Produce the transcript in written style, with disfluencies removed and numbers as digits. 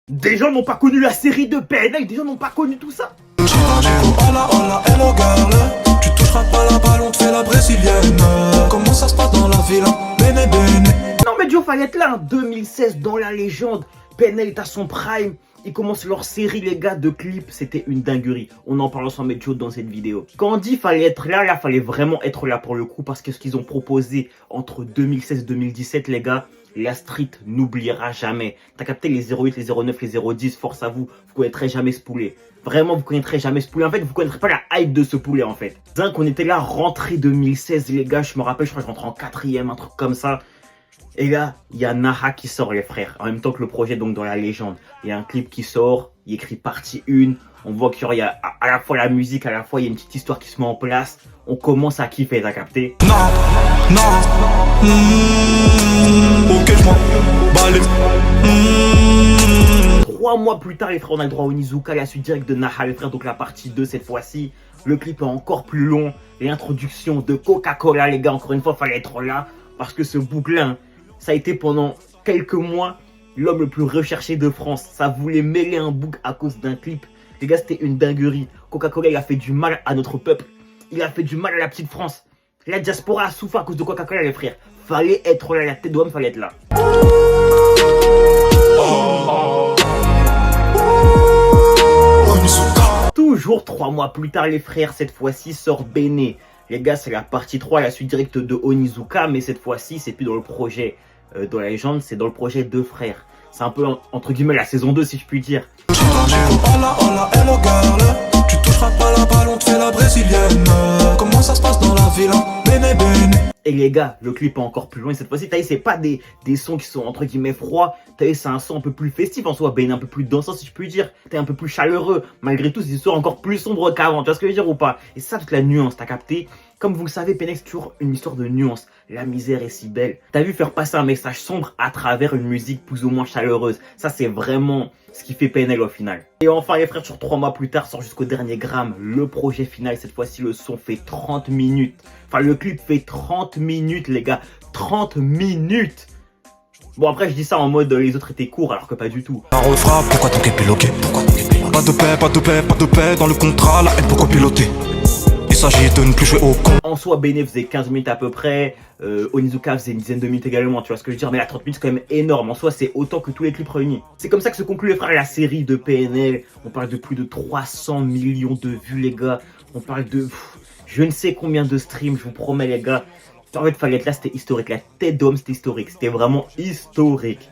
Des gens n'ont pas connu la série de PNL, des gens n'ont pas connu tout ça. Hola, hola, hello girl. Tu toucheras pas la balle, on te fait la brésilienne. Comment ça se passe dans la ville, hein? Bene, bene. Non mais Joe, fallait être là, hein. 2016 dans la légende, PNL est à son prime. Ils commencent leur série, les gars, de clips. C'était une dinguerie. On en parle ensemble avec Joe dans cette vidéo. Quand on dit fallait être là, fallait vraiment être là pour le coup. Parce que ce qu'ils ont proposé entre 2016 et 2017, les gars, la street n'oubliera jamais. T'as capté les 08, les 09, les 010, force à vous. Vous connaîtrez jamais ce poulet. Vraiment, vous connaîtrez jamais ce poulet. En fait, vous connaîtrez pas la hype de ce poulet, en fait. Zinc, on était là, rentrée 2016, les gars. Je me rappelle, je crois que je rentre en 4ème, un truc comme ça. Et là, il y a Naha qui sort, les frères, en même temps que le projet, donc dans la légende. Il y a un clip qui sort, il écrit partie 1. On voit qu'il y a à la fois la musique, à la fois il y a une petite histoire qui se met en place. On commence à kiffer, t'as capté? Non, ok, je m'en balai. 3 mois plus tard, les frères, on a le droit au Onizuka, la suite directe de Naha, les frères, donc la partie 2 cette fois-ci. Le clip est encore plus long. L'introduction de Coca-Cola, les gars, encore une fois, fallait être là. Parce que ce bouclin, ça a été pendant quelques mois l'homme le plus recherché de France. Ça voulait mêler un bouc à cause d'un clip. Les gars, c'était une dinguerie. Coca-Cola, il a fait du mal à notre peuple. Il a fait du mal à la petite France. La diaspora a souffert à cause de Coca-Cola, les frères. Fallait être là, la tête d'homme, fallait être là. Toujours 3 mois plus tard, les frères, cette fois-ci sort Bene. Les gars, c'est la partie 3, la suite directe de Onizuka, mais cette fois-ci, c'est plus dans le projet de la légende, c'est dans le projet Deux Frères. C'est un peu, entre guillemets, la saison 2, si je puis dire. Hola, hola, hello girl. Tu toucheras pas la balle, on te fait la brésilienne. Comment ça se passe dans la ville, hein? Bene, bene. Et les gars, le clip est encore plus loin. Cette fois-ci, t'as vu, c'est pas des sons qui sont entre guillemets froids. T'as vu, c'est un son un peu plus festif en soi. Ben, un peu plus dansant, si je puis dire. T'es un peu plus chaleureux. Malgré tout, c'est une histoire encore plus sombre qu'avant. Tu vois ce que je veux dire ou pas? Et ça, toute la nuance, t'as capté? Comme vous le savez, PNL, c'est toujours une histoire de nuance. La misère est si belle. T'as vu faire passer un message sombre à travers une musique plus ou moins chaleureuse. Ça, c'est vraiment ce qui fait PNL au final. Et enfin, les frères, sur 3 mois plus tard, sort jusqu'au dernier gramme le projet final. Cette fois-ci, le son fait 30 minutes. Enfin, le clip fait 30 minutes, les gars. 30 minutes. Bon, après, je dis ça en mode les autres étaient courts, alors que pas du tout. Un refrain, pourquoi ton est bloqué? Pas de paix, pas de paix, pas de paix dans le contrat, la haine pourquoi piloter? Il s'agit de ne plus jouer au con. En soi, Bene faisait 15 minutes à peu près. Onizuka faisait une dizaine de minutes également, tu vois ce que je veux dire. Mais la 30 minutes, c'est quand même énorme. En soi, c'est autant que tous les clips réunis. C'est comme ça que se conclut, les frères, la série de PNL. On parle de plus de 300 millions de vues, les gars. On parle de je ne sais combien de streams, je vous promets, les gars. En fait, fallait être là, c'était historique. La tête d'homme, c'était historique. C'était vraiment historique.